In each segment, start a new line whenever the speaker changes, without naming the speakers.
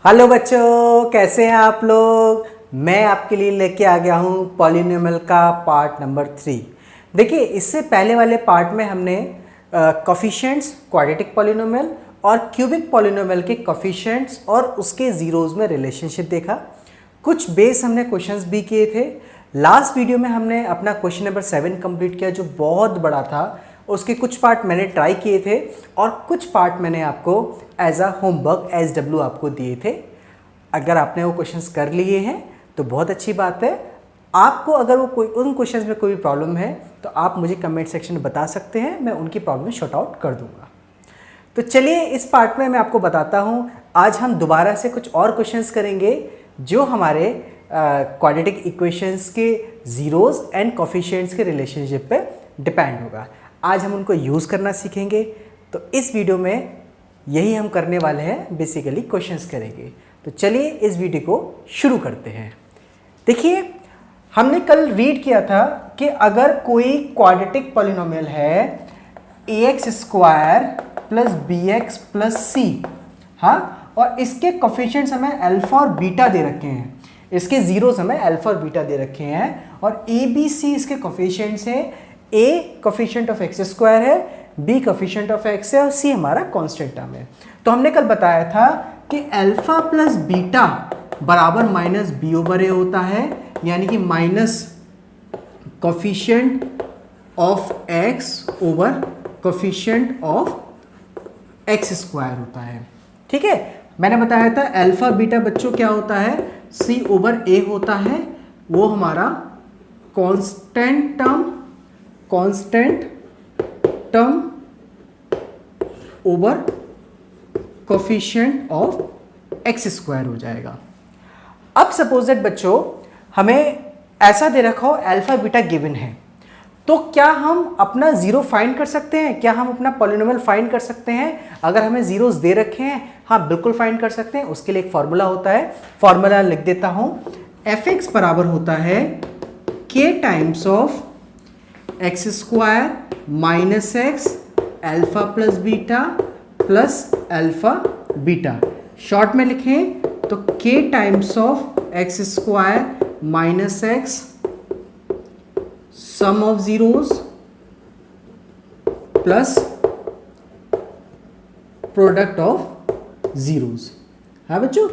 Hello बच्चों, कैसे हैं आप लोग। मैं आपके लिए लेके आ गया हूँ पॉलिनोमियल का पार्ट नंबर 3। देखिए, इससे पहले वाले पार्ट में हमने कोफिशिएंट्स, क्वाड्रेटिक पॉलिनोमियल और क्यूबिक पॉलिनोमियल के कोफिशिएंट्स और उसके जीरोज में रिलेशनशिप देखा। कुछ बेस हमने क्वेश्चंस भी किए थे। लास्ट वीडियो में हमने अपना क्वेश्चन नंबर 7 कंप्लीट किया, जो बहुत बड़ा था। उसके कुछ पार्ट मैंने ट्राई किए थे और कुछ पार्ट मैंने आपको एज अ होमवर्क SW आपको दिए थे। अगर आपने वो क्वेश्चंस कर लिए हैं तो बहुत अच्छी बात है। आपको अगर वो कोई उन क्वेश्चंस में कोई प्रॉब्लम है तो आप मुझे कमेंट सेक्शन में बता सकते हैं, मैं उनकी प्रॉब्लम शॉर्ट आउट कर दूंगा। तो चलिए, इस पार्ट में मैं आपको बताता हूँ। आज हम दोबारा से कुछ और क्वेश्चंस करेंगे जो हमारे क्वाड्रेटिक इक्वेशंस के जीरोज एंड कोफिशिएंट्स के रिलेशनशिप पे डिपेंड होगा। आज हम उनको यूज़ करना सीखेंगे। तो इस वीडियो में यही हम करने वाले हैं, बेसिकली क्वेश्चंस करेंगे। तो चलिए इस वीडियो को शुरू करते हैं। देखिए, हमने कल रीड किया था कि अगर कोई क्वाड्रेटिक पॉलिनोमियल है ax square plus bx plus c, हाँ, और इसके कोफिशिएंट्स हमें अल्फा और बीटा दे रखे हैं, इसके जीरोस हमें अल्फा और बीटा दे रखे हैं, और a b c इसके कोफिशिएंट्स हैं। a coefficient of X square है, b कोफिशिएंट ऑफ x है और c हमारा कांस्टेंट टर्म है। तो हमने कल बताया था कि अल्फा प्लस बीटा बराबर माइनस बी ओवर ए होता है, यानी कि minus coefficient of x over coefficient of X square होता है। ठीक है, मैंने बताया था अल्फा बीटा बच्चों क्या होता है, c ओवर a होता है, वो हमारा constant term over coefficient of X square हो जाएगा। अब सपोज दैट बच्चों हमें ऐसा दे रखा हो अल्फा बीटा गिवन है, तो क्या हम अपना जीरो फाइंड कर सकते हैं? क्या हम अपना पॉलिनोमियल फाइंड कर सकते हैं अगर हमें जीरोस दे रखे हैं? हाँ, बिल्कुल फाइंड कर सकते हैं। उसके लिए एक फॉर्मूला होता है, फॉर्मूला लिख देता हूं। fx बराबर होता है k times of X square minus X alpha plus beta plus alpha beta. Short में लिखें तो k times of X square minus X sum of zeros plus product of zeros. हाँ बच्चों,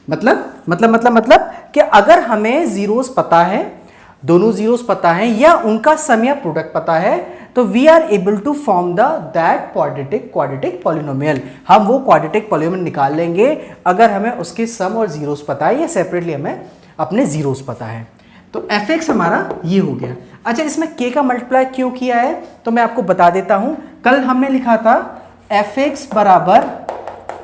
मतलब कि अगर हमें जीरोस पता है, दोनों जीरोस पता है, या उनका सम या प्रोडक्ट पता है, तो we are able to form that quadratic polynomial. हम वो क्वाड्रेटिक पॉलिनोमियल निकाल लेंगे अगर हमें उसके सम और जीरोस पता है या सेपरेटली हमें अपने जीरोस पता है। तो fx हमारा ये हो गया। अच्छा, इसमें k का मल्टीप्लाई क्यों किया है तो मैं आपको बता देता हूं। कल हमने लिखा था fx बराबर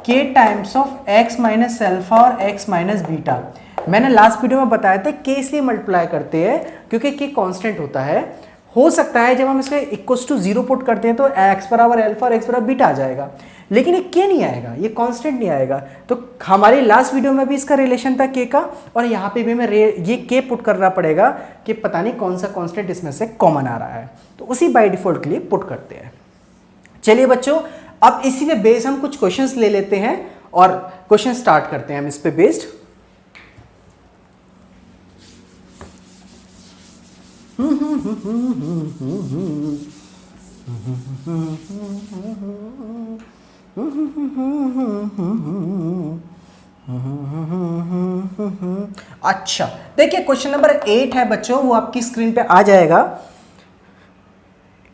k times of x minus alpha और x माइनस बीटा। मैंने लास्ट वीडियो में बताया था k इसलिए मल्टीप्लाई करते हैं क्योंकि k कांस्टेंट होता है। हो सकता है जब हम इसके इक्वल्स टू 0 पुट करते हैं तो x बराबर अल्फा और x बराबर बीटा आ जाएगा, लेकिन ये k नहीं आएगा, ये कांस्टेंट नहीं आएगा। तो हमारी लास्ट वीडियो में भी इसका रिलेशन था k का, और यहाँ पे भी हमें ये k पुट करना पड़ेगा कि पता नहीं कौन सा कांस्टेंट इसमें से कॉमन आ रहा है, तो उसी बाय डिफॉल्ट के लिए पुट करते हैं। चलिए बच्चों, अब इसी पे बेस्ड हम कुछ क्वेश्चंस ले लेते हैं और क्वेश्चन स्टार्ट करते हैं हम इस पे बेस्ड। अच्छा, देखिए क्वेश्चन नंबर 8 है बच्चों, वो आपकी स्क्रीन पे आ जाएगा।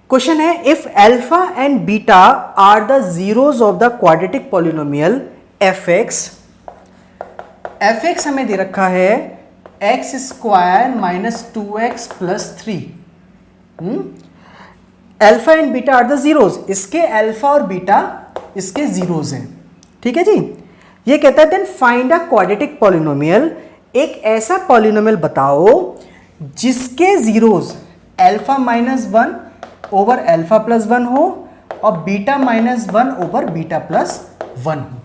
क्वेश्चन है, if alpha and beta are the zeros of the quadratic polynomial fx हमें दे रखा है X square minus 2x plus 3। Alpha and beta are the zeros, इसके अल्फा और बीटा इसके जीरोस हैं। ठीक है जी, ये कहता है then find a quadratic polynomial, एक ऐसा पॉलिनोमियल बताओ जिसके zeros alpha minus 1 over alpha plus 1 हो और beta minus 1 over beta plus 1 हो।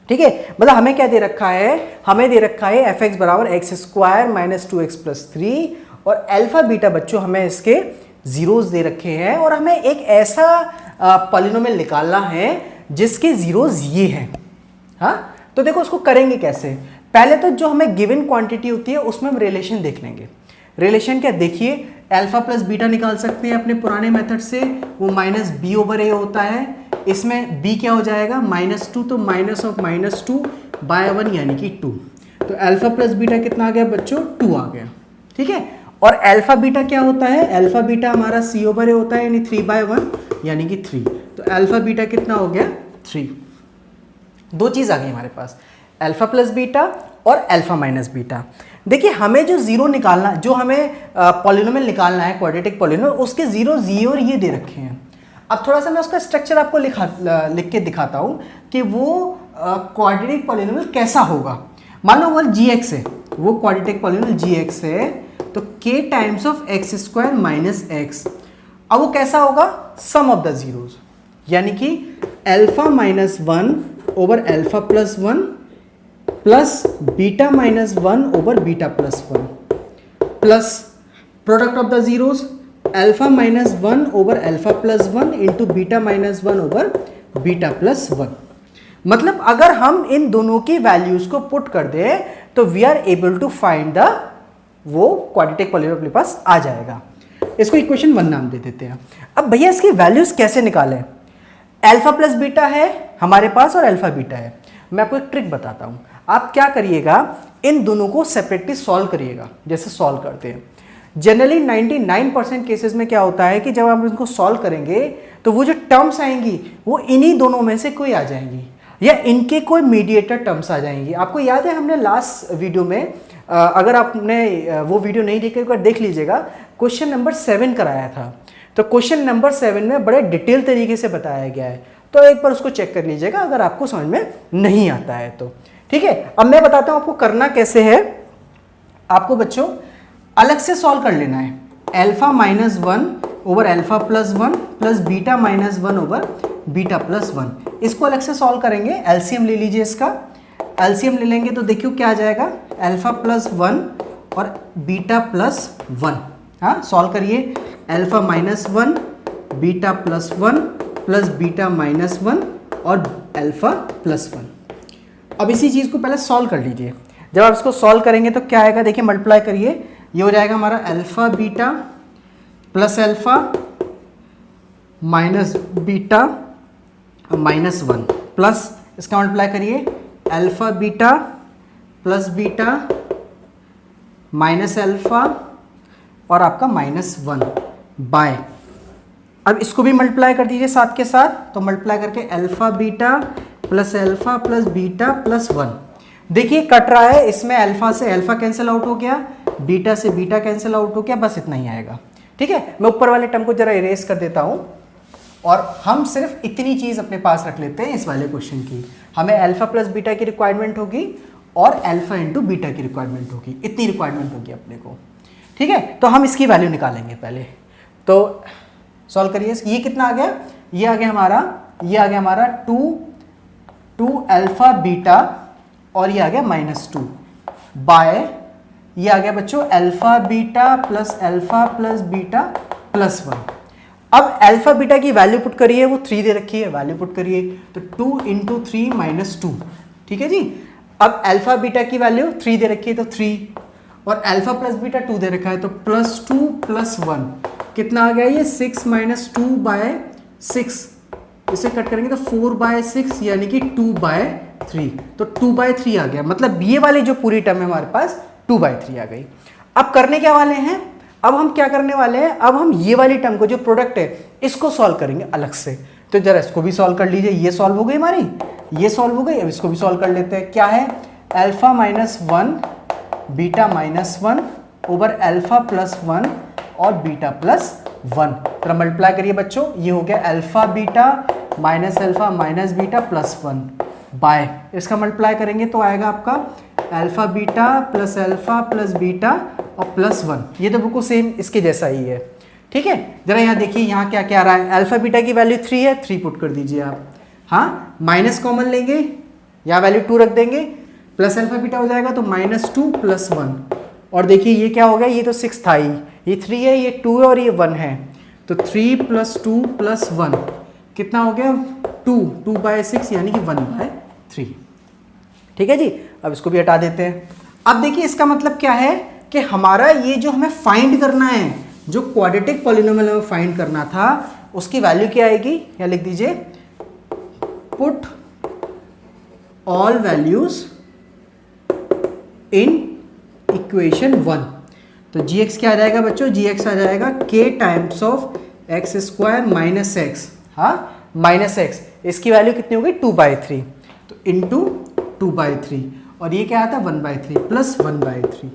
ठीक है, मतलब हमें क्या दे रखा है, हमें दे रखा है fx बराबर x square minus 2x plus 3, और अल्फा बीटा बच्चों हमें इसके जीरोस दे रखे हैं, और हमें एक ऐसा पॉलिनोमियल निकालना है जिसके जीरोस ये हैं। हाँ, तो देखो उसको करेंगे कैसे। पहले तो जो हमें गिवन क्वांटिटी होती है उसमें हम रिलेशन देख लेंगे। रिलेशन क्या, देखिए अल्फा प्लस बीटा निकाल सकते हैं अपने पुराने मेथड से, वो माइनस बी ओवर ए होता है। इसमें b क्या हो जाएगा -2, तो माइनस ऑफ -2 बाय 1 यानी कि 2। तो अल्फा प्लस बीटा कितना आ गया बच्चों, 2 आ गया। ठीक है, और अल्फा बीटा क्या होता है, अल्फा बीटा हमारा c ओवर ए होता है यानी 3/1 यानी कि 3। तो अल्फा बीटा कितना हो गया 3। दो चीज़ आ गई हमारे पास, अल्फा प्लस बीटा और अल्फा माइनस बीटा। देखिए हमें जो जीरो निकालना, जो हमें पॉलिनोमियल निकालना है क्वाड्रेटिक पॉलिनोमियल, उसके जीरो और ये दे रखे हैं। अब थोड़ा सा मैं उसका स्ट्रक्चर आपको लिख के दिखाता हूँ कि वो क्वाड्रेटिक पॉलिनोमियल कैसा होगा। मान लो वो gx है, वो क्वाड्रेटिक पॉलिनोमियल gx है, तो k times of X square minus x. अब वो कैसा होगा, सम ऑफ द जीरोज, यानी कि alpha minus 1 over alpha plus 1 plus beta minus 1 over beta plus 1 plus product of the zeros alpha minus 1 over alpha plus 1 into beta minus 1 over beta plus 1। मतलब अगर हम इन दोनों की वैल्यूज को put कर दें तो we are able to find the वो क्वाड्रेटिक पॉलिनोमियल अपने पास आ जाएगा। इसको इक्वेशन 1 नाम दे देते हैं। अब भैया इसकी वैल्यूज कैसे निकालें, अल्फा प्लस बीटा है हमारे पास और अल्फा बीटा है। मैं आपको एक ट्रिक बताता हूं, आप क्या करिएगा, इन दोनों को सेपरेटली सॉल्व करिएगा। जैसे सॉल्व करते हैं जनरली 99% केसेस में क्या होता है कि जब हम इनको सॉल्व करेंगे तो वो जो टर्म्स आएंगी वो इन्हीं दोनों में से कोई आ जाएंगी या इनके कोई मीडिएटर टर्म्स आ जाएंगी। आपको याद है हमने लास्ट वीडियो में, अगर आपने वो वीडियो नहीं देखा एक बार देख लीजिएगा, क्वेश्चन नंबर 7 कराया था। तो क्वेश्चन नंबर 7 में बड़े डिटेल तरीके से बताया गया है, तो एक बार उसको चेक कर लीजिएगा अगर आपको समझ में नहीं आता है तो। ठीक है, अब मैं बताता हूँ आपको करना कैसे है। आपको बच्चों अलग से सॉल्व कर लेना है, alpha minus 1 over alpha plus 1 plus beta minus 1 over beta plus 1। इसको अलग से सॉल्व करेंगे, एलसीएम ले लीजिए इसका। एलसीएम ले लेंगे तो देखियो क्या आ जाएगा, अल्फा प्लस 1 और बीटा प्लस 1। हाँ सॉल्व करिए, alpha minus 1 beta plus 1 plus beta minus 1 और अल्फा प्लस 1। अब इसी चीज़ को पहले सॉल्व कर लीजिए। जब आप इसको सॉल्व करेंगे तो क्या आएगा, देखिए मल्टीप्लाई करिए, ये हो जाएगा हमारा alpha beta plus alpha minus beta minus 1 plus इसका मल्टीप्लाई करिए alpha beta plus beta minus alpha और आपका माइनस 1 बाय, अब इसको भी मल्टीप्लाई कर दीजिए साथ के साथ, तो मल्टीप्लाई करके alpha beta plus beta plus 1। देखिए कट रहा है, इसमें अल्फा से अल्फा कैंसिल आउट हो गया, बीटा से बीटा कैंसिल आउट हो गया, बस इतना ही आएगा। ठीक है, मैं ऊपर वाले टर्म को जरा इरेज कर देता हूं और हम सिर्फ इतनी चीज अपने पास रख लेते हैं इस वाले क्वेश्चन की। हमें अल्फा प्लस बीटा की रिक्वायरमेंट होगी और अल्फा इंटू बीटा की रिक्वायरमेंट होगी, इतनी रिक्वायरमेंट होगी अपने को। ठीक है, तो हम इसकी वैल्यू निकालेंगे पहले। तो सॉल्व करिए, ये कितना आ गया, ये आ गया हमारा 2 अल्फा बीटा और ये आ गया -2 बाय, ये आ गया बच्चों alpha beta plus beta plus 1। अब अल्फा बीटा की वैल्यू पुट करिए, वो 3 दे रखी है, वैल्यू पुट करिए तो 2 इंटू 3 -2। ठीक है जी, अब अल्फा बीटा की वैल्यू 3 दे रखी है तो 3 और अल्फा प्लस बीटा 2 दे रखा है तो +2 + 1 कितना आ गया, ये 6 - 2/6। इसे कट करेंगे तो 4/6 यानी कि 2/3, तो 2/3 आ गया। मतलब ये वाली जो पूरी टर्म है हमारे पास 2/3 आ गई। अब करने क्या वाले हैं, अब हम क्या करने वाले हैं, अब हम ये वाली टर्म को जो प्रोडक्ट है इसको सॉल्व करेंगे अलग से। तो जरा इसको भी सॉल्व कर लीजिए, ये सॉल्व हो गई हमारी, ये सॉल्व हो गई। अब इसको भी सॉल्व कर लेते हैं, क्या है अल्फा -1 बीटा -1 ओवर अल्फा +1 और बीटा +1। तो मल्टीप्लाई करिए बच्चों, ये हो गया alpha beta minus alpha minus beta +1 by, इसका मल्टीप्लाई करेंगे तो आएगा आपका alpha beta plus alpha plus beta और +1। ये तो बिल्कुल सेम इसके जैसा ही है। ठीक है, जरा यहाँ देखिए यहाँ क्या क्या आ रहा है, अल्फा बीटा की वैल्यू 3 है, 3 पुट कर दीजिए आप। हाँ माइनस कॉमन लेंगे, यहाँ वैल्यू 2 रख देंगे, प्लस अल्फा बीटा हो जाएगा तो -2 + 1 और देखिए ये क्या हो गया, ये तो 6 था ही, ये 3 है, ये 2 है और ये 1 है, तो 3 + 2 + 1 कितना हो गया 2/6 यानी कि 1/3। ठीक है जी। अब इसको भी हटा देते हैं। अब देखिए इसका मतलब क्या है कि हमारा ये जो हमें फाइंड करना है, जो क्वाड्रेटिक पॉलिनोमियल हमें फाइंड करना था, उसकी वैल्यू क्या आएगी, या लिख दीजिए put all values in equation 1। तो gx क्या आ जाएगा बच्चों, gx आ जाएगा k times of X square minus x, हाँ माइनस एक्स, इसकी वैल्यू कितनी होगी 2/3, तो इंटू 2/3, और ये क्या आता है 1/3 प्लस 1/3।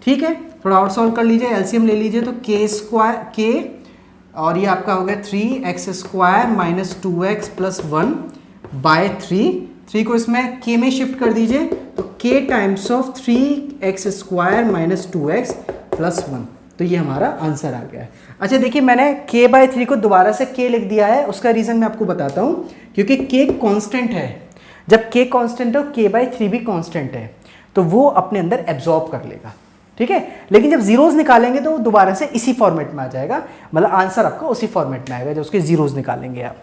ठीक है, थोड़ा और सॉल्व कर लीजिए, एलसीएम ले लीजिए, तो k स्क्वायर k और ये आपका हो गया 3x square minus 2x plus 1/3, 3 को इसमें k में शिफ्ट कर दीजिए, तो k times of 3x square minus 2x plus 1, तो ये हमारा आंसर आ गया है। अच्छा देखिए मैंने k/3 को दोबारा से k लिख दिया है, उसका रीज़न मैं आपको बताता हूँ, क्योंकि k कांस्टेंट है, जब k कांस्टेंट है k/3 भी कांस्टेंट है, तो वो अपने अंदर एब्जॉर्ब कर लेगा, ठीक है। लेकिन जब जीरोस निकालेंगे तो वो दोबारा से इसी फॉर्मेट में आ जाएगा, मतलब आंसर आपका उसी फॉर्मेट में आएगा जब उसके जीरोस निकालेंगे आप।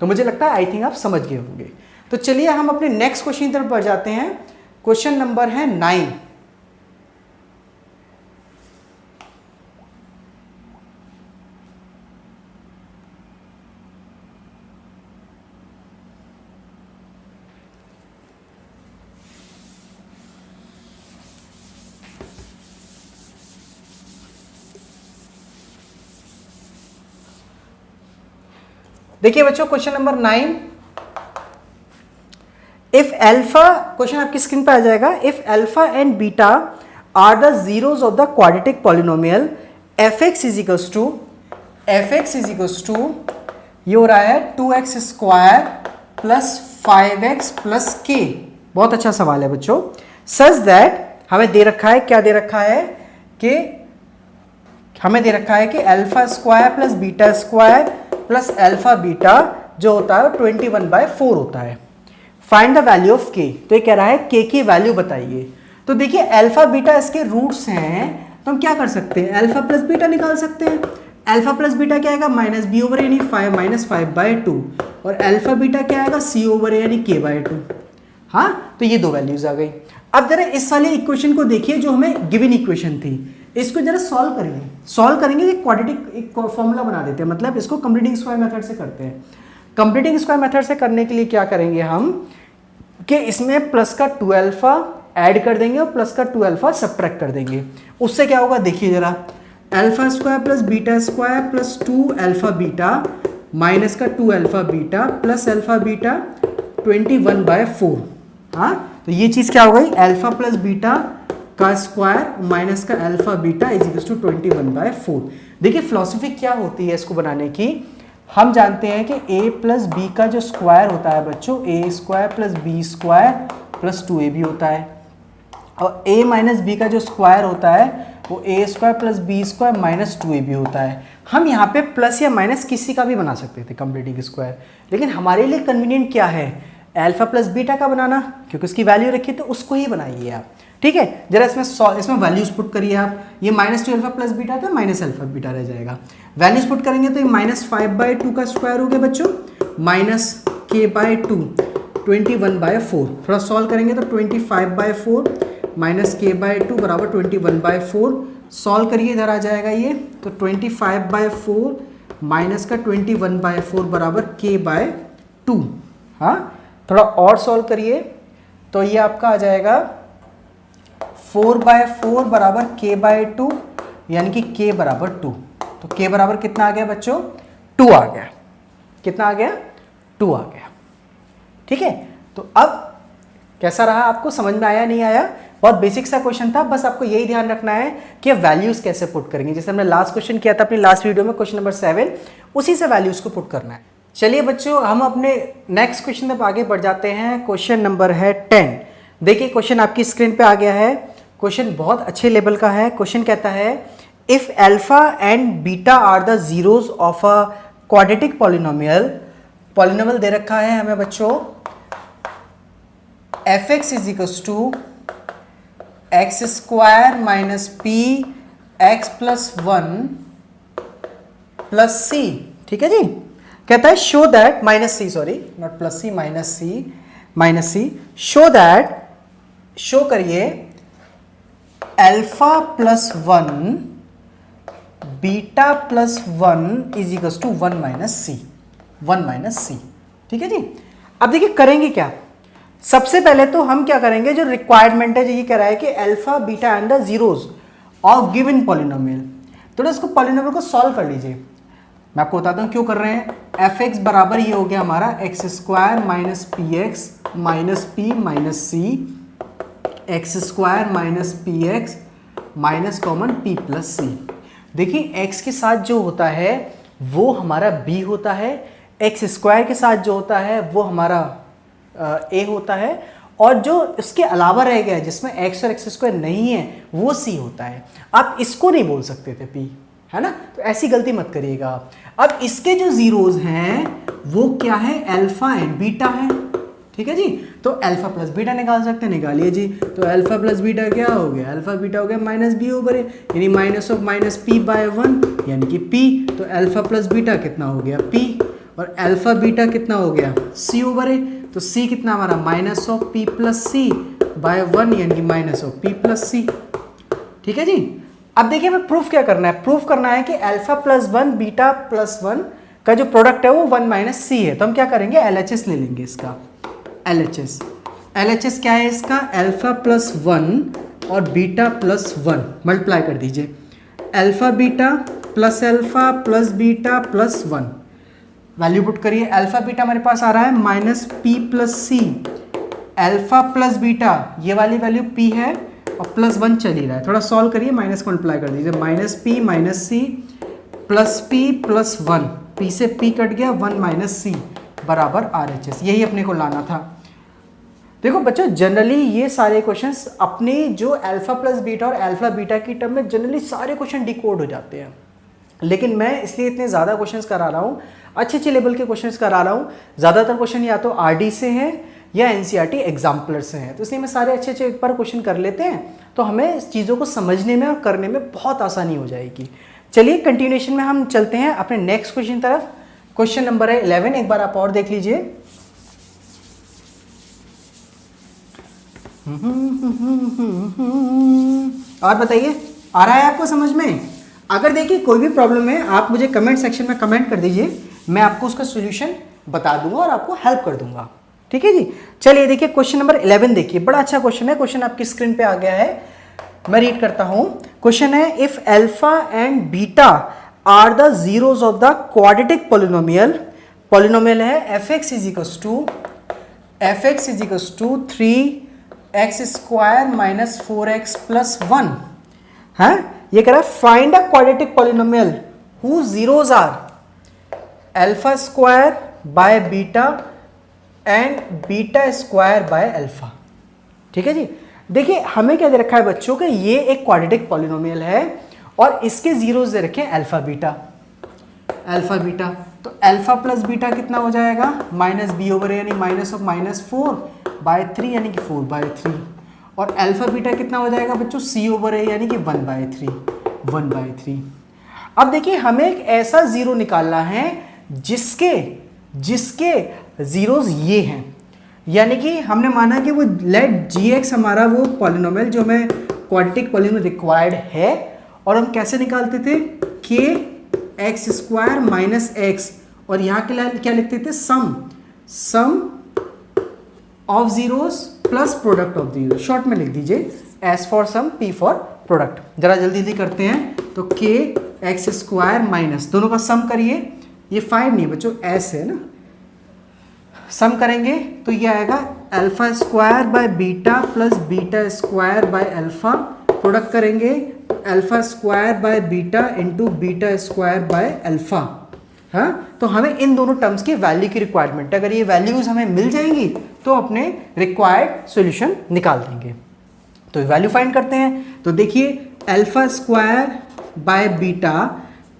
तो मुझे लगता है आई थिंक आप समझ गए होंगे। तो चलिए हम अपने नेक्स्ट क्वेश्चन की तरफ बढ़ जाते हैं। क्वेश्चन नंबर है 9। देखिए बच्चों question number 9, if alpha, question आपकी स्क्रीन पर आ जाएगा, if alpha and beta are the zeros of the quadratic polynomial fx is equals to ये हो रहा है 2x square plus 5x plus k। बहुत अच्छा सवाल है बच्चों। सच दैट हमें दे रखा है, क्या दे रखा है कि हमें दे रखा है कि alpha square plus beta square plus alpha beta जो होता है 21/4 होता है। Find the value of k, तो ये कह रहा है k की वैल्यू बताइए। तो देखिए अल्फा बीटा इसके रूट्स हैं, तो हम क्या कर सकते हैं, अल्फा प्लस बीटा निकाल सकते हैं। अल्फा प्लस बीटा क्या आएगा, माइनस बी ओवर यानी 5 माइनस 5/2, और अल्फा बीटा क्या आएगा, सी ओवर यानी k/2। हाँ, तो ये दो वैल्यूज आ गई। अब जरा इस वाले इक्वेशन को देखिए जो हमें गिवन इक्वेशन थी, इसको जरा सॉल्व करिए। सॉल्व करेंगे एक क्वाड्रेटिक एक फॉर्मूला बना देते हैं, मतलब इसको कंप्लीटिंग स्क्वायर मेथड से करते हैं। कंप्लीटिंग स्क्वायर मेथड से करने के लिए क्या करेंगे हम कि इसमें प्लस का 2α ऐड कर देंगे और प्लस का 2α सब्ट्रैक्ट कर देंगे। उससे क्या होगा देखिए जरा, alpha square plus beta square plus 2α beta minus का 2α बीटा प्लस अल्फा बीटा 21/4। हाँ, तो ये चीज़ क्या हो गई, अल्फा प्लस बीटा का स्क्वायर माइनस का alpha beta is equal to 21/4। देखिए फिलॉसफी क्या होती है इसको बनाने की, हम जानते हैं कि a प्लस बी का जो स्क्वायर होता है बच्चों, a square plus B square plus 2ab होता है, और a माइनस बी का जो स्क्वायर होता है वो a square plus B square minus 2ab होता है। हम यहाँ पे प्लस या माइनस किसी का भी बना सकते थे कंप्लीटिंग स्क्वायर, लेकिन हमारे लिए कन्वीनियंट क्या है, अल्फा प्लस बीटा का बनाना, क्योंकि उसकी वैल्यू रखी तो उसको ही बनाइए आप। ठीक है, जरा इसमें वैल्यूज पुट करिए आप। ये माइनस 2α प्लस बीटा था, माइनस अल्फा बीटा रह जाएगा। वैल्यूज पुट करेंगे तो ये माइनस 5/2 का स्क्वायर हो गया बच्चों, माइनस k/2 21/4। थोड़ा सॉल्व करेंगे तो 25/4 माइनस k/2 बराबर 21/4। सॉल्व करिए, इधर आ जाएगा ये, तो 25/4 माइनस का 21/4 बराबर k/2। हाँ, थोड़ा और सॉल्व करिए तो ये आपका आ जाएगा 4/4 बराबर k/2, यानी कि k बराबर 2। तो k बराबर कितना आ गया बच्चों, 2 आ गया। कितना आ गया, 2 आ गया। ठीक है, तो अब कैसा रहा, आपको समझ में आया नहीं आया? बहुत बेसिक सा क्वेश्चन था, बस आपको यही ध्यान रखना है कि वैल्यूज कैसे पुट करेंगे, जैसे हमने लास्ट क्वेश्चन किया था अपनी लास्ट वीडियो में, क्वेश्चन नंबर 7, उसी से वैल्यूज को पुट करना है। चलिए बच्चों हम अपने नेक्स्ट क्वेश्चन तक आगे बढ़ जाते हैं। क्वेश्चन नंबर है 10। देखिए क्वेश्चन आपकी स्क्रीन पे आ गया है। क्वेश्चन बहुत अच्छे लेवल का है। क्वेश्चन कहता है if alpha and beta are the zeros of a quadratic polynomial, polynomial दे रखा है हमें बच्चों fx is equals to X square minus P X plus 1 plus C. ठीक है जी, कहता है show that minus C, sorry not plus C, minus C, show that show करिए alpha plus 1 beta plus 1 is equal to 1 minus C. ठीक है जी। अब देखिए करेंगे क्या, सबसे पहले तो हम क्या करेंगे, जो रिक्वायरमेंट है, जो ये कह रहा है कि alpha beta and the zeros of given polynomial, तो इसको पॉलिनोमियल को सॉल्व कर लीजिए। मैं आपको बताता हूँ क्यों कर रहे हैं। एफ एक्स बराबर ये हो गया हमारा X square minus P X minus P minus C, X square minus P X minus common P plus C. देखिए एक्स के साथ जो होता है वो हमारा बी होता है, एक्स स्क्वायर के साथ जो होता है वो हमारा ए होता है, और जो इसके अलावा रह गया जिसमें एक्स और एक्स स्क्वायर नहीं है वो सी होता है। आप इसको नहीं बोल सकते थे पी, है ना, तो ऐसी गलती मत करिएगा। अब इसके जो जीरोज हैं वो क्या है, अल्फा एंड बीटा है। ठीक है जी, तो अल्फा प्लस बीटा निकाल सकते हैं, निकालिए जी। तो अल्फा प्लस बीटा क्या हो गया, अल्फा बीटा हो गया माइनस बी ओवर ए, यानी minus of minus P by 1 यानी कि पी। तो अल्फा प्लस बीटा कितना हो गया पी, और अल्फा बीटा कितना हो गया सी ओवर ए। तो सी कितना हमारा minus of P plus C by 1 यानी कि minus of P plus C. ठीक है जी। अब देखिए हमें प्रूफ क्या करना है, प्रूफ करना है कि अल्फा प्लस 1 बीटा प्लस 1 का जो प्रोडक्ट है वो 1 माइनस सी है। तो हम क्या करेंगे, एलएचएस ले लेंगे इसका। एलएचएस क्या है इसका, अल्फा प्लस 1 और बीटा प्लस 1 मल्टीप्लाई कर दीजिए। Alpha beta plus beta plus 1, value put करिए। अल्फा बीटा हमारे पास आ रहा है माइनस पी प्लस सी, अल्फा प्लस बीटा ये वाली वैल्यू पी है और प्लस 1 चल ही रहा है, थोड़ा सॉल्व करिए, माइनस को मल्टीप्लाई कर दीजिए। Minus P minus C plus P plus 1, P से पी कट गया, 1 माइनस सी बराबर RHS। यही अपने को लाना था। देखो बच्चों जनरली ये सारे क्वेश्चंस अपने जो अल्फा प्लस बीटा और अल्फा बीटा की टर्म में जनरली सारे क्वेश्चन डिकोड हो जाते हैं, लेकिन मैं इसलिए इतने ज़्यादा क्वेश्चंस करा रहा हूँ, अच्छे लेवल के क्वेश्चंस करा रहा हूँ। ज़्यादातर क्वेश्चन या तो RD से हैं या NCERT एग्जाम्पलर से हैं, तो इसलिए मैं सारे अच्छे एक बार क्वेश्चन कर लेते हैं, तो हमें इस चीज़ों को समझने में और करने में बहुत आसानी हो जाएगी। चलिए कंटिन्यूएशन में हम चलते हैं अपने नेक्स्ट क्वेश्चन तरफ। क्वेश्चन नंबर है 11, एक बार आप और देख लीजिए। और बताइए आ रहा है आपको समझ में? अगर देखिए कोई भी प्रॉब्लम है आप मुझे कमेंट सेक्शन में कमेंट कर दीजिए, मैं आपको उसका सॉल्यूशन बता दूंगा और आपको हेल्प कर दूंगा। ठीक है जी। चलिए देखिए क्वेश्चन नंबर 11 देखिए, बड़ा अच्छा क्वेश्चन है। क्वेश्चन आपकी स्क्रीन पे आ गया है, मैं रीड करता हूं। क्वेश्चन है if alpha and beta are the zeros of the quadratic polynomial, polynomial है fx is equals to 3x square minus 4x plus 1 है। ये कह रहा है find a quadratic polynomial who zeros are alpha square by beta and beta square by alpha. ठीक है जी। देखिए हमें क्या दे रखा है बच्चों के, ये एक क्वाड्रेटिक पॉलिनोमियल है और इसके जीरोस दे रखे हैं अल्फा बीटा। तो अल्फा प्लस बीटा कितना हो जाएगा, माइनस बी ओवर यानी माइनस ऑफ माइनस 4 बाय 3 यानी कि 4 बाय 3, और अल्फा बीटा कितना हो जाएगा बच्चों, सी ओवर है यानी कि 1 बाय 3। अब देखिए हमें एक ऐसा जीरो निकालना है जिसके जीरोस ये हैं, यानी कि हमने माना कि वो लेट gx हमारा वो पॉलिनोमियल जो हमें क्वाड्रेटिक पॉलिनोमियल रिक्वायर्ड है, और हम कैसे निकालते थे, k X square minus X, और यहाँ के लिए क्या लिखते थे, sum of zeros plus product of zero, short में लिख दीजिए S for sum P for product. जरा जल्दी करते हैं, तो k एक्स स्क्वायर माइनस, दोनों का सम करिए, ये 5 नहीं बच्चों एस है ना, सम करेंगे तो ये आएगा alpha square by beta plus beta square by alpha, product करेंगे alpha square by beta into beta square by alpha. हाँ, तो हमें इन दोनों टर्म्स की वैल्यू की रिक्वायरमेंट है, अगर ये वैल्यूज हमें मिल जाएंगी तो अपने रिक्वायर्ड सॉल्यूशन निकाल देंगे। तो वैल्यू फाइंड करते हैं, तो देखिए alpha square by beta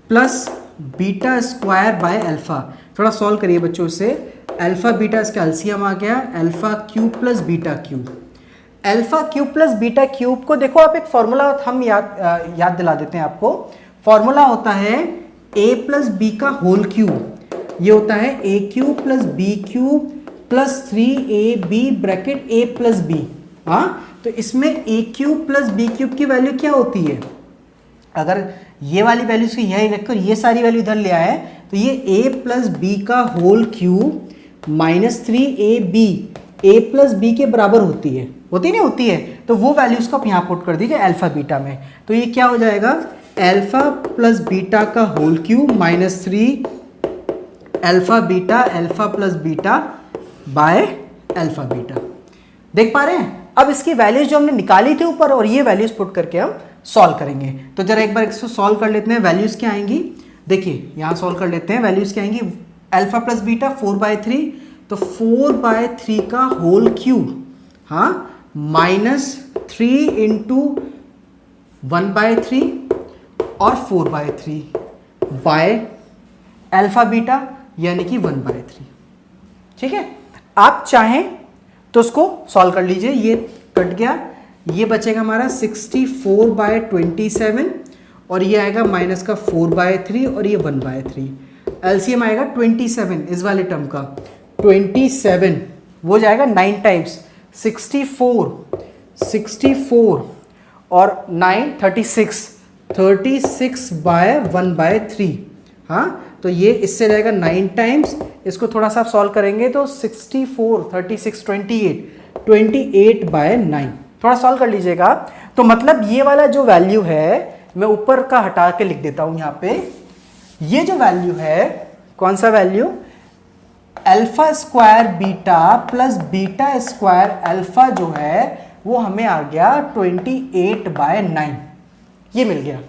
plus beta square by alpha, थोड़ा सॉल्व करिए बच्चों से। अल्फा बीटा इसका एलसीएम आ गया, alpha cube plus beta cube. Alpha cube plus beta cube को देखो आप, एक फॉर्मूला हम याद दिला देते हैं आपको। फॉर्मूला होता है a प्लस बी का होल क्यूब, ये होता है a cube plus B cube plus 3ab bracket a plus B. हाँ, तो इसमें A cube plus B cube की वैल्यू क्या होती है? अगर ये वाली वैल्यू से यही रखकर ये सारी वैल्यू इधर ले आए तो ये a प्लस बी का whole cube minus 3ab a plus b के बराबर होती है, होती नहीं होती है? तो वो वैल्यूज को आप यहाँ पुट कर दीजिए अल्फा बीटा में, तो ये क्या हो जाएगा? अल्फा प्लस बीटा का whole cube minus 3 alpha plus beta by alpha beta. देख पा रहे हैं? अब इसकी वैल्यूज जो हमने निकाली थी ऊपर और ये वैल्यूज पुट करके हम सॉल्व करेंगे। तो जरा एक बार इसको सॉल्व कर लेते हैं। वैल्यूज क्या आएंगी? देखिए यहाँ सॉल्व कर लेते हैं। वैल्यूज क्या आएंगी? अल्फा प्लस बीटा 4/3, तो 4/3 का होल क्यूब, हाँ, माइनस 3 इंटू 1/3 और 4/3 बाय अल्फा बीटा यानी कि 1/3। ठीक है, आप चाहें तो उसको सॉल्व कर लीजिए। ये कट गया, ये बचेगा हमारा 64/27 और ये आएगा माइनस का 4/3 और ये 1/3। एलसीएम आएगा 27 इस वाले टर्म का, 27 वो जाएगा 9 टाइम्स 64 और 9 36/1/3। हाँ, तो ये इससे जाएगा 9 टाइम्स, इसको थोड़ा सा सॉल्व करेंगे तो 64 36 28/9। थोड़ा सॉल्व कर लीजिएगा। तो मतलब ये वाला जो वैल्यू है, मैं ऊपर का हटा के लिख देता हूं यहाँ पे। ये जो वैल्यू है, कौन सा value? Alpha square beta plus beta square alpha जो है वो हमें आ गया 28/9, ये मिल गया।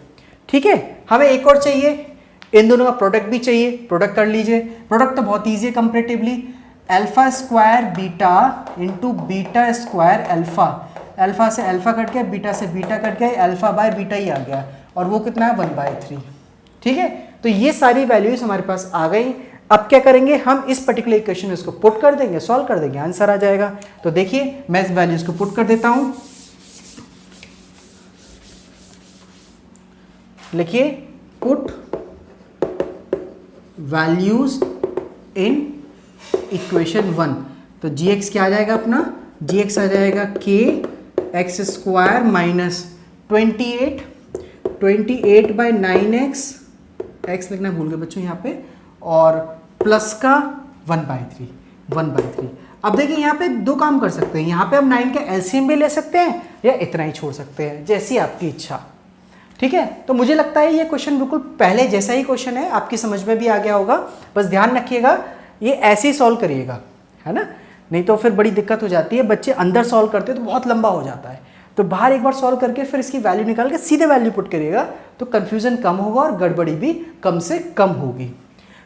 ठीक है, हमें एक और चाहिए, इन दोनों का प्रोडक्ट भी चाहिए। प्रोडक्ट कर लीजिए। प्रोडक्ट तो बहुत ईजी है comparatively. Alpha square beta into beta square alpha, alpha से अल्फा कट गया, बीटा से बीटा कट गया, अल्फा बाय बीटा ही आ गया और वो कितना है? 1/3। ठीक है, तो ये सारी वैल्यूज हमारे पास आ गई। अब क्या करेंगे? हम इस पर्टिकुलर इक्वेशन में इसको पुट कर देंगे, सॉल्व कर देंगे, आंसर आ जाएगा। तो देखिए मैं इस वैल्यूज को पुट कर देता हूं। लिखिए पुट वैल्यूज इन इक्वेशन 1। तो gx क्या आ जाएगा अपना? gx आ जाएगा k x square minus 28/9x, x लिखना भूल गए बच्चों यहाँ पे, और प्लस का 1/3। अब देखिए यहाँ पे दो काम कर सकते हैं। यहाँ पे हम 9 का एलसीएम भी ले सकते हैं या इतना ही छोड़ सकते हैं, जैसी आपकी इच्छा। ठीक है, तो मुझे लगता है ये क्वेश्चन बिल्कुल पहले जैसा ही क्वेश्चन है, आपकी समझ में भी आ गया होगा। बस ध्यान रखिएगा ये ऐसे ही सॉल्व करिएगा, है ना, नहीं तो फिर बड़ी दिक्कत हो जाती है। बच्चे अंदर सॉल्व करते हैं तो बहुत लंबा हो जाता है, तो बाहर एक बार सॉल्व करके फिर इसकी वैल्यू निकाल के सीधे वैल्यू पुट करिएगा, तो कन्फ्यूजन कम होगा और गड़बड़ी भी कम से कम होगी।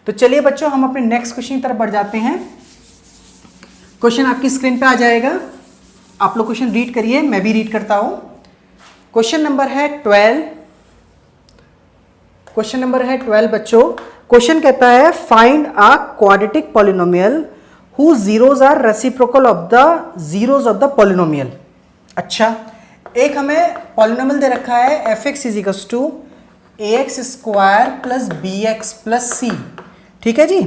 तो चलिए बच्चों, हम अपने नेक्स्ट क्वेश्चन की तरफ बढ़ जाते हैं। क्वेश्चन आपकी स्क्रीन पे आ जाएगा, आप लोग क्वेश्चन रीड करिए, मैं भी रीड करता हूं। क्वेश्चन नंबर है 12। क्वेश्चन नंबर है 12 बच्चों। क्वेश्चन कहता है find a quadratic polynomial who zeros are reciprocal of the zeros of the polynomial. अच्छा, एक हमें पॉलिनोमियल दे रखा है fx is equals to ax square plus bx plus c। ठीक है जी।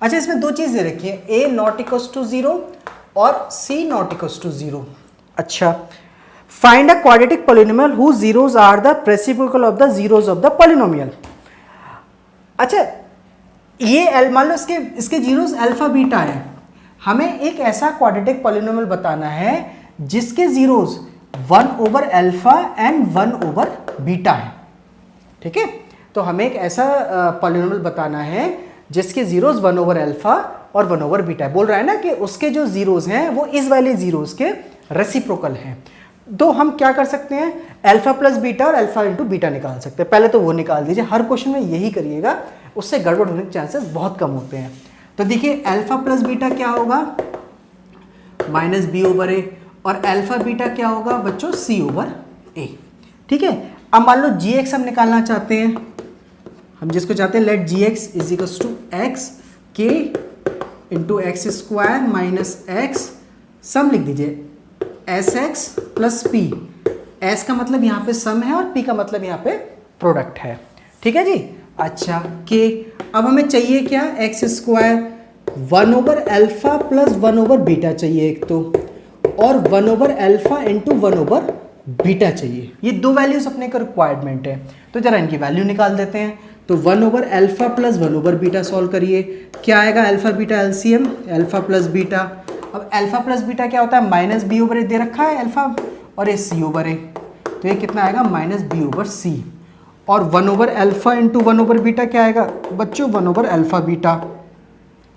अच्छा, इसमें दो चीज दे रखी है, a नॉट इक्वल्स टू 0 और c नॉट इक्वल्स टू 0। अच्छा, find a quadratic polynomial who zeros are the reciprocal of the zeros of the polynomial. अच्छा, ये मान लो इसके जीरोज अल्फा बीटा है, हमें एक ऐसा क्वाड्रेटिक पॉलिनोमियल बताना है जिसके जीरोज 1/अल्फा एंड 1/बीटा है। ठीक है, तो हमें एक ऐसा पॉलिनोमियल बताना है जिसके जीरोज 1/अल्फा और 1/बीटा है। बोल रहा है ना कि उसके जो जीरोज हैं वो इस वाले जीरोज के रेसिप्रोकल हैं। तो हम क्या कर सकते हैं, अल्फा प्लस बीटा और अल्फा इंटू बीटा निकाल सकते हैं। पहले तो वो निकाल दीजिए, हर क्वेश्चन में यही करिएगा, उससे गड़बड़ होने के चांसेस बहुत कम होते हैं। तो देखिए अल्फा प्लस बीटा क्या होगा? माइनस b/a, और अल्फा बीटा क्या होगा बच्चों? c/a। ठीक है, अब मान लो gx हम निकालना चाहते हैं, हम जिसको चाहते हैं let gx is equals to x k into x square minus x, sum लिख दीजिए sx प्लस p। s का मतलब यहाँ पे सम है और p का मतलब यहाँ पे प्रोडक्ट है। ठीक है जी। अच्छा, k, अब हमें चाहिए क्या? एक्स स्क्वायर 1/अल्फा प्लस 1/बीटा चाहिए एक तो, और 1/α इंटू 1/β चाहिए। ये दो वैल्यूज अपने को रिक्वायरमेंट है, तो जरा इनकी वैल्यू निकाल देते हैं। तो 1/α प्लस 1/β सॉल्व करिए, क्या आएगा alpha beta LCM, alpha plus beta. अब अल्फा प्लस बीटा क्या होता है, माइनस बी ओवर ए दे रखा है अल्फा और ये सी ओवर ए, तो ये कितना आएगा माइनस बी ओवर सी। और 1/α इंटू 1/β क्या आएगा बच्चों, 1/α बीटा।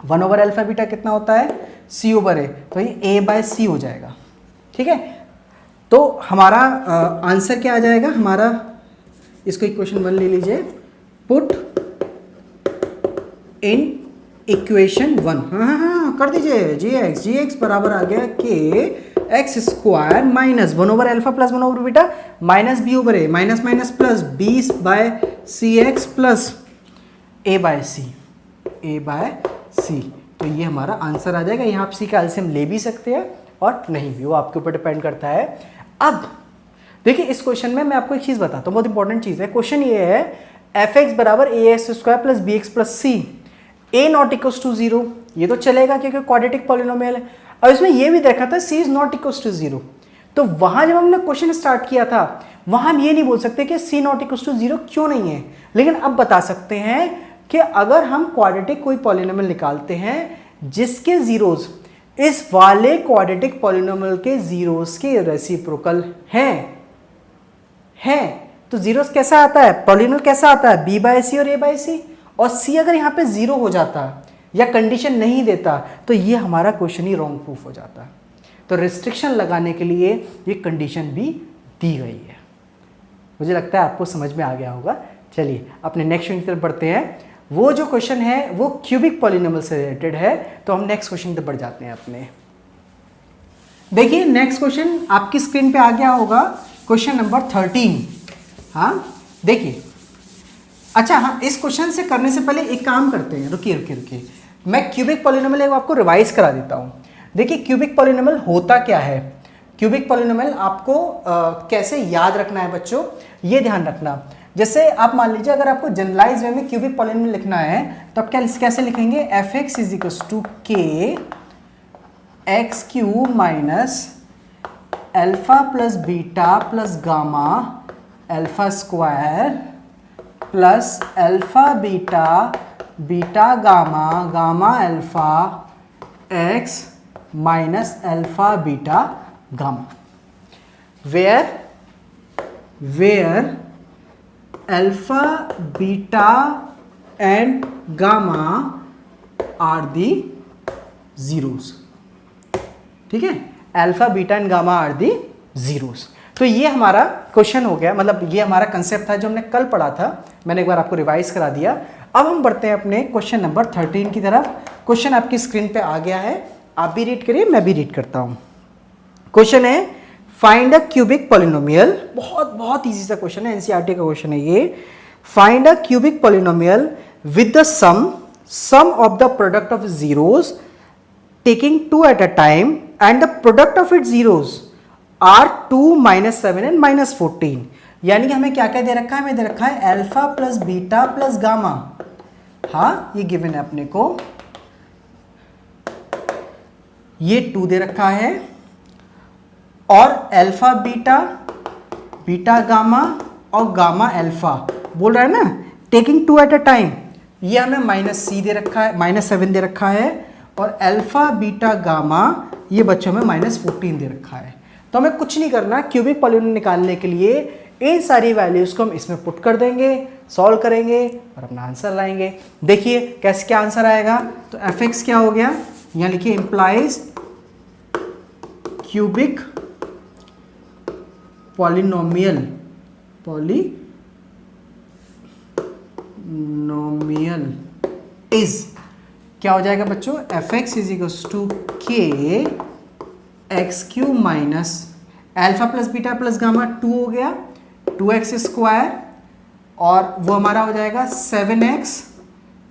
1/α बीटा कितना होता है, सी ओवर ए, तो ये ए बाय सी हो जाएगा। ठीक है, तो हमारा आंसर क्या आ जाएगा हमारा, इसको इक्वेशन 1 ले लीजिए, पुट इन इक्वेशन 1। हाँ कर दीजिए, जी एक्स बराबर आ गया के X square minus 1/α plus 1/β minus B over A, minus minus plus 20 by C X plus A by C. तो ये हमारा आंसर आ जाएगा। यहाँ आप सी का एलसीएम ले भी सकते हैं और नहीं भी, वो आपके ऊपर डिपेंड करता है। अब देखिए इस क्वेश्चन में मैं आपको एक चीज़ बताता हूँ, बहुत इंपॉर्टेंट चीज़ है। क्वेश्चन ये है एफ एक्स बराबर A X square plus B X plus C, A not equals to 0। ये तो चलेगा क्योंकि क्वाड्रेटिक पॉलिनोमियल है। अब इसमें ये भी देखा था सी इज नॉट इक्वल्स टू 0, तो वहां जब हमने क्वेश्चन स्टार्ट किया था वहां हम ये नहीं बोल सकते कि सी नॉट इक्वल्स टू 0 क्यों नहीं है, लेकिन अब बता सकते हैं कि अगर हम क्वाड्रेटिक कोई पॉलिनोमियल निकालते हैं जिसके जीरोस इस वाले क्वाड्रेटिक पॉलिनोमियल के जीरोस के रेसिप्रोकल हैं तो जीरोस कैसा आता है, पॉलिनोमियल कैसा आता है, बी बाय सी और ए बाय सी। और सी अगर यहाँ पे 0 हो जाता या कंडीशन नहीं देता तो ये हमारा क्वेश्चन ही रॉन्ग प्रूफ हो जाता। तो रिस्ट्रिक्शन लगाने के लिए ये कंडीशन भी दी गई है। मुझे लगता है आपको समझ में आ गया होगा। चलिए अपने नेक्स्ट क्वेश्चन की तरफ बढ़ते हैं। वो जो क्वेश्चन है वो क्यूबिक पॉलिनोमियल से रिलेटेड है, तो हम नेक्स्ट क्वेश्चन की तरफ बढ़ जाते हैं अपने। देखिए नेक्स्ट क्वेश्चन आपकी स्क्रीन पे आ गया होगा, क्वेश्चन नंबर 13। हाँ देखिए, अच्छा हाँ इस क्वेश्चन से करने से पहले एक काम करते हैं, रुकिए मैं क्यूबिक पॉलिनोमियल आपको रिवाइज करा देता हूँ। देखिए क्यूबिक पॉलिनोमियल होता क्या है, क्यूबिक पॉलिनोमियल आपको कैसे याद रखना है बच्चों, ये ध्यान रखना। जैसे आप मान लीजिए अगर आपको जनरलाइज वे में क्यूबिक पॉलिनोमियल लिखना है तो आप कैसे लिखेंगे, F X is equals to K X cube minus alpha plus beta plus gamma alpha square plus alpha beta beta gamma gamma alpha X minus alpha beta gamma, where alpha beta and gamma are the zeros. ठीक है, alpha beta and gamma are the zeros. तो ये हमारा question हो गया, मतलब ये हमारा कंसेप्ट था जो हमने कल पढ़ा था, मैंने एक बार आपको रिवाइज करा दिया। अब हम बढ़ते हैं अपने क्वेश्चन नंबर 13 की तरफ। क्वेश्चन आपकी स्क्रीन पे आ गया है, आप भी रीड करिए मैं भी रीड करता हूँ। क्वेश्चन है फाइंड अ क्यूबिक पॉलिनोमियल, बहुत इजी सा क्वेश्चन है, एनसीईआरटी का क्वेश्चन है ये। Find a cubic polynomial with the sum of the product of zeros taking 2 at a time and the product of it zeros are 2 -7 and -14। यानी कि हमें क्या क्या दे रखा है, हमें दे रखा है alpha plus beta plus gamma. हाँ ये गिवन है अपने को, ये 2 दे रखा है और अल्फा बीटा बीटा गामा और गामा अल्फा बोल रहा है ना, टेकिंग 2 एट अ टाइम। ये हमें -c दे रखा है, -7 दे रखा है और अल्फा बीटा गामा ये बच्चों में -14 दे रखा है। तो हमें कुछ नहीं करना, क्यूबिक पॉलिनोमियल निकालने के लिए इन सारी वैल्यूज को हम इसमें पुट कर देंगे, सॉल्व करेंगे और अपना आंसर लाएंगे। देखिए कैसे क्या आंसर आएगा, तो एफ एक्स क्या हो गया, यहाँ लिखिए इंप्लाइज क्यूबिक पॉलिनोमियल इज क्या हो जाएगा बच्चों, F X is equals to K X cube minus alpha plus beta plus gamma 2 हो गया 2x स्क्वायर और वो हमारा हो जाएगा 7x,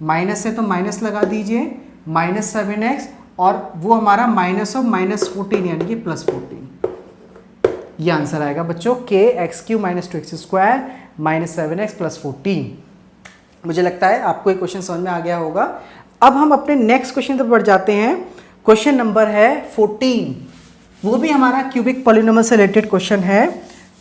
माइनस है तो माइनस लगा दीजिए -7x और वो हमारा माइनस ऑफ -14 यानी कि +14। ये आंसर आएगा बच्चों के X cube minus 2x square -7x +14। मुझे लगता है आपको ये क्वेश्चन समझ में आ गया होगा। अब हम अपने नेक्स्ट क्वेश्चन पर बढ़ जाते हैं। क्वेश्चन नंबर है 14। वो भी हमारा क्यूबिक पॉलिनोमियल से रिलेटेड क्वेश्चन है।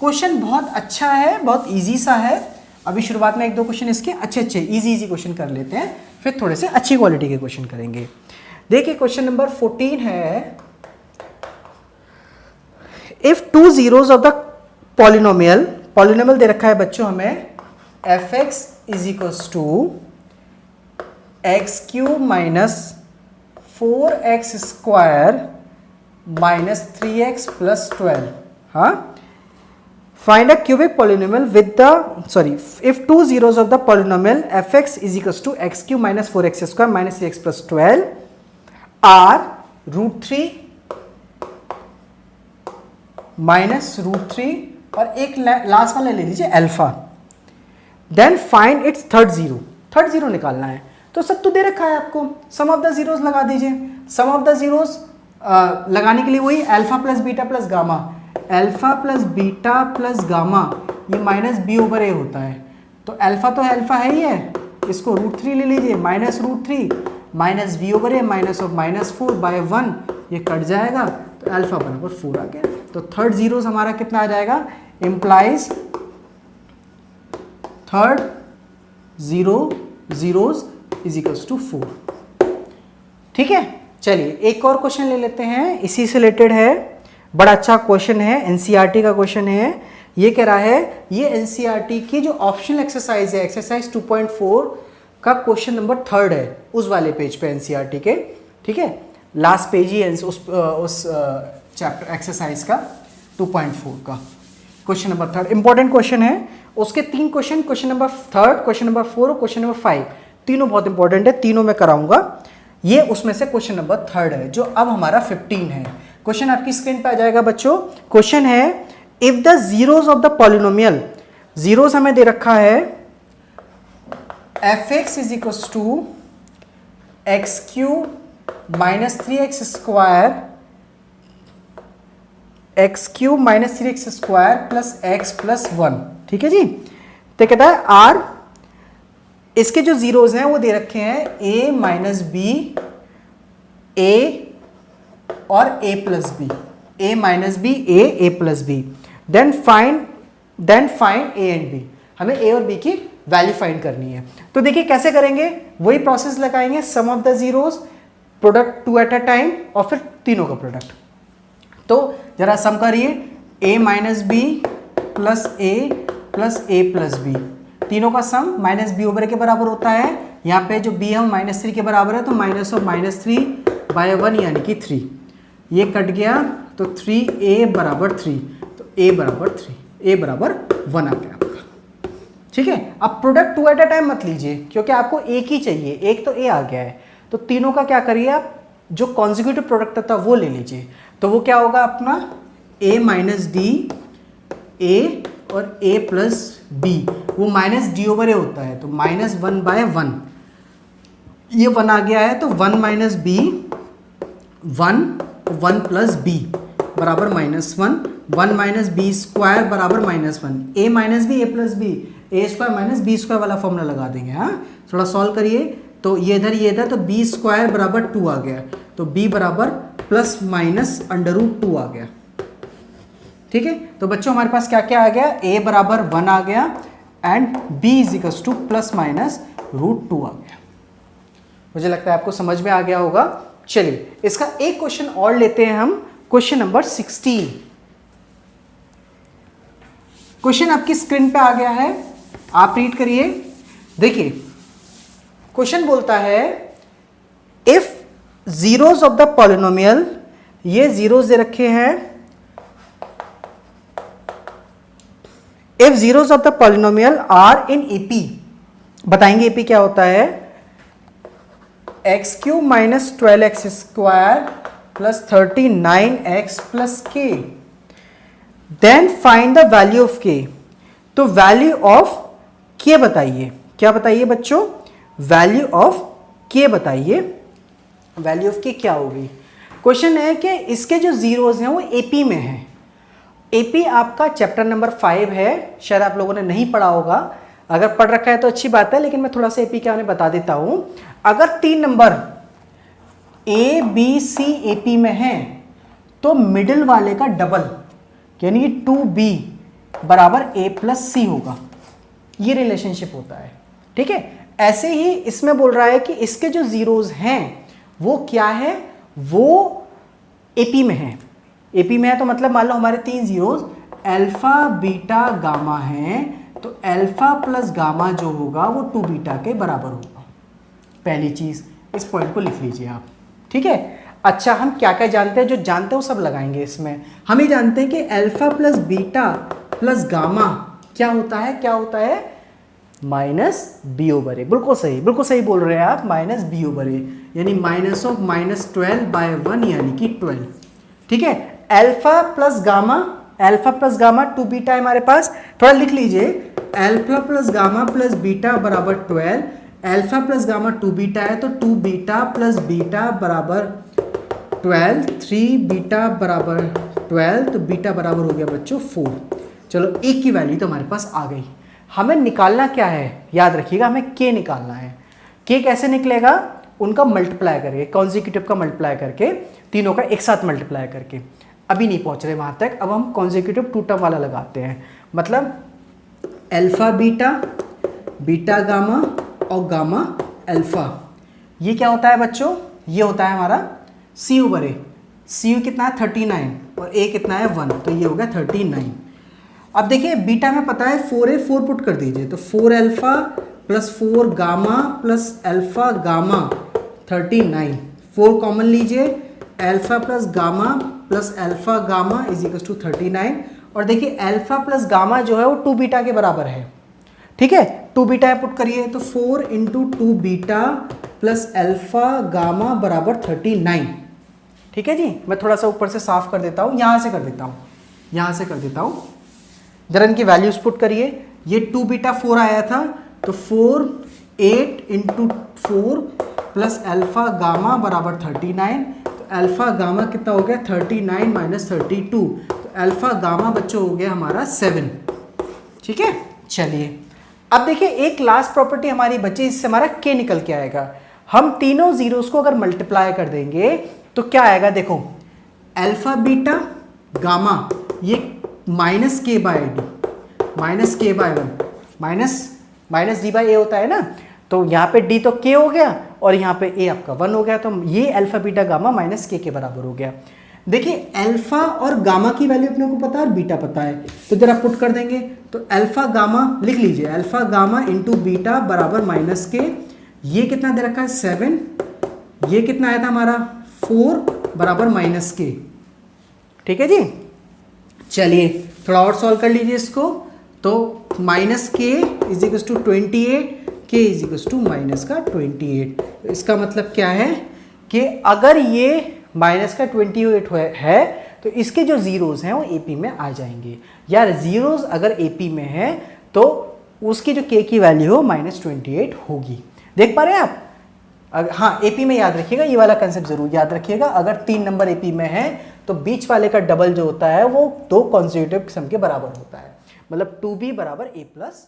क्वेश्चन बहुत अच्छा है, बहुत इजी सा है। अभी शुरुआत में 1-2 क्वेश्चन इसके अच्छे इजी क्वेश्चन कर लेते हैं, फिर थोड़े से अच्छी क्वालिटी के क्वेश्चन करेंगे। देखिए क्वेश्चन नंबर 14 है, if 2 zeros of the polynomial दे रखा है बच्चों हमें fx is equals to x cube minus 4x square minus 3x plus 12। हाँ, find a cubic polynomial with the if 2 zeros of the polynomial fx is equals to x cube minus 4x square minus 3x plus 12 are √3 minus √3 और एक last वाला ले लीजिए alpha. Then find its third zero निकालना है। तो सब तो दे रखा है आपको, सम ऑफ द जीरोस लगा दीजिए। सम ऑफ द जीरोस लगाने के लिए वही alpha plus beta plus gamma, alpha plus beta plus gamma ये माइनस बी ओवर ए होता है। तो अल्फा तो अल्फा है ही है, इसको √3 ले लीजिए, minus √3 minus B over A minus of -4 by 1, ये कट जाएगा तो अल्फा बराबर 4 आ गया। तो थर्ड जीरोस हमारा कितना आ जाएगा, implies third zeros is equals to 4। ठीक है, चलिए एक और क्वेश्चन ले लेते हैं, इसी से रिलेटेड है, बड़ा अच्छा क्वेश्चन है, एनसीईआरटी का क्वेश्चन है। ये कह रहा है, ये एनसीईआरटी की जो ऑप्शनल एक्सरसाइज है, एक्सरसाइज 2.4 का क्वेश्चन नंबर 3 है, उस वाले पेज पे एनसीईआरटी के। ठीक है, लास्ट पेज ही उस चैप्टर एक्सरसाइज का 2.4 का क्वेश्चन नंबर 3 इंपॉर्टेंट क्वेश्चन है। उसके 3 क्वेश्चन नंबर 3, क्वेश्चन नंबर 4 और क्वेश्चन नंबर 5 तीनों बहुत इंपॉर्टेंट है, तीनों में कराऊंगा। ये उसमें से क्वेश्चन नंबर 3 है, जो अब हमारा 15 है। क्वेश्चन आपकी स्क्रीन पे आ जाएगा बच्चों। क्वेश्चन है, if the zeros of the polynomial, zeros हमें दे रखा है fx is equals to x cube minus 3x square, x cube minus 3x square plus x plus 1। ठीक है जी, तो कहता है आर, इसके जो जीरोस हैं वो दे रखे हैं a माइनस बी, a और a plus B, a minus B, a plus B. Then find a and b, हमें a और b की वैल्यू फाइंड करनी है। तो देखिए कैसे करेंगे, वही प्रोसेस लगाएंगे, sum of the zeros, product 2 at a time और फिर तीनों का प्रोडक्ट। तो जरा सम करिए, a minus b plus a plus a plus b, तीनों का सम माइनस बी ओवर के बराबर होता है। यहाँ पे जो b है वो -3 के बराबर है, तो माइनस ऑफ -3 बाय 1 यानी कि 3, ये कट गया तो 3a बराबर 3, तो a बराबर 3, a बराबर 1 आ गया आपका। ठीक है, अब प्रोडक्ट 2 एट अ टाइम मत लीजिए, क्योंकि आपको एक ही चाहिए, एक तो a आ गया है, तो तीनों का क्या करिए आप, जो कॉन्जिक्यूटिव प्रोडक्ट था वो ले लीजिए। तो वो क्या होगा अपना, a माइनस डी, a और a प्लस बी, वो माइनस डी ओवर ए होता है, तो -1 बाय 1, ये 1 आ गया है, तो 1 माइनस बी, 1 प्लस बी बराबर -1, 1 माइनस बी स्क्वायर बराबर -1, a minus B, a plus B, a square minus b square वाला फॉर्मूला लगा देंगे। हाँ, थोड़ा सॉल्व करिए, तो ये इधर, तो b स्क्वायर बराबर 2 आ गया, तो b बराबर प्लस माइनस √2 आ गया। ठीक है, तो बच्चों हमारे पास क्या क्या आ गया, a बराबर 1 आ गया and b is equals two plus minus √2 आ गया। मुझे लगता है आपको समझ में आ गया होगा। चलिए इसका एक क्वेश्चन और लेते हैं हम, क्वेश्चन नंबर 16। क्वेश्चन आपकी स्क्रीन पे आ गया है, आप रीड करिए। देखिए क्वेश्चन बोलता है, if zeros of the polynomial, ये जीरोस दे रखे हैं, if zeros of the polynomial are in AP, बताएंगे एपी क्या होता है, x cube minus 12x square plus 39x plus k, then find the value of k। तो वैल्यू ऑफ k बताइए, क्या बताइए बच्चों, वैल्यू ऑफ k बताइए, वैल्यू ऑफ k क्या होगी। क्वेश्चन है कि इसके जो जीरोस हैं वो एपी में हैं। एपी आपका चैप्टर नंबर 5 है, शायद आप लोगों ने नहीं पढ़ा होगा, अगर पढ़ रखा है तो अच्छी बात है, लेकिन मैं थोड़ा सा एपी क्या उन्हें बता देता हूं। अगर 3 number A B C AP में हैं तो मिडिल वाले का डबल यानी कि 2b बराबर a प्लस सी होगा। ये रिलेशनशिप होता है, ठीक है। ऐसे ही इसमें बोल रहा है कि इसके जो जीरोस हैं वो क्या है, वो एपी में है। एपी में है तो मतलब मान लो हमारे 3 जीरोस अल्फा बीटा गामा हैं, तो अल्फा प्लस गामा जो होगा वो 2 बीटा के बराबर होगा। पहली चीज इस पॉइंट को लिख लीजिए आप, ठीक है। अच्छा, हम क्या क्या जानते हैं, जो जानते हैं वो सब लगाएंगे इसमें। हम ये जानते हैं कि alpha plus beta plus gamma क्या होता है, क्या होता है, माइनस बी ओवर ए। बिल्कुल सही बोल रहे हैं आप, माइनस बी ओवर ए, यानी माइनस ऑफ -12/1 यानी कि 12, ठीक है। अल्फा प्लस गामा 2 बीटा है हमारे पास, थोड़ा लिख लीजिए। Alpha plus gamma plus beta बराबर 12, अल्फा प्लस गामा 2 बीटा है तो 2 बीटा प्लस बीटा बराबर 12, 3 बीटा बराबर 12, तो बीटा बराबर हो गया बच्चों 4। चलो एक की वैल्यू तो हमारे पास आ गई। हमें निकालना क्या है, याद रखिएगा, हमें के निकालना है। के कैसे निकलेगा, उनका मल्टीप्लाई करके, कॉन्जिक्यूटिव का मल्टीप्लाई करके, तीनों का एक साथ मल्टीप्लाई करके। अभी नहीं पहुंच रहे वहां तक, अब हम कॉन्जिक्यूटिव 2 टर्म वाला लगाते हैं। मतलब अल्फा बीटा, बीटा गामा और गामा अल्फा, ये क्या होता है बच्चों, ये होता है हमारा सी ओवर ए। सी यू कितना है 39 और ए कितना है 1, तो ये हो गया 39। अब देखिए बीटा में पता है 4 है, 4 पुट कर दीजिए, तो 4 alpha plus 4 gamma plus alpha gamma 39। 4 common लीजिए, alpha plus alpha gamma is equal to 39। और देखिए अल्फा प्लस गामा जो है वो 2 बीटा के बराबर है, ठीक है। 2 बीटा पुट करिए तो 4 into 2 beta plus alpha gamma बराबर 39, ठीक है जी। मैं थोड़ा सा ऊपर से साफ कर देता हूँ, यहाँ से कर देता हूँ, जरा इनकी वैल्यूज पुट करिए। ये 2 बीटा 4 आया था, तो 4 8 इंटू 4 प्लस अल्फा गामा बराबर 39, तो अल्फा गामा कितना हो गया 39 माइनस 32, तो अल्फा गामा बच्चों हो गया हमारा 7, ठीक है। चलिए अब देखिए एक लास्ट प्रॉपर्टी हमारी बची, इससे हमारा के निकल के आएगा। हम तीनों जीरोस को अगर मल्टीप्लाई कर देंगे तो क्या आएगा, देखो अल्फा बीटा गामा ये माइनस के बाय डी, माइनस के बाय 1, माइनस डी बाई ए होता है ना, तो यहाँ पे डी तो के हो गया और यहाँ पे ए आपका 1 हो गया, तो ये अल्फा बीटा गामा माइनस के बराबर हो गया। देखिए अल्फा और गामा की वैल्यू अपने को पता है और बीटा पता है, तो जरा पुट कर देंगे तो अल्फा गामा लिख लीजिए, अल्फा गामा इंटू बीटा बराबर माइनस के, ये कितना दे रखा है 7, ये कितना आया था हमारा 4 बराबर माइनस के, ठीक है जी। चलिए थोड़ा और सॉल्व कर लीजिए इसको, तो माइनस के इज इक्वल टू 28, के इज इक्वल टू माइनस का 28। तो इसका मतलब क्या है कि अगर ये माइनस का 28 है तो इसके जो जीरोस हैं वो एपी में आ जाएंगे। यार जीरोस अगर एपी में है तो उसकी जो के की वैल्यू हो -28 होगी। देख पा रहे हैं आप? हाँ एपी में याद रखिएगा, ये वाला कंसेप्ट जरूर याद रखिएगा। अगर 3 नंबर एपी में है तो बीच वाले का डबल जो होता है वो 2 कॉन्जिक्यूटिव सम के बराबर होता है, मतलब 2b बराबर a प्लस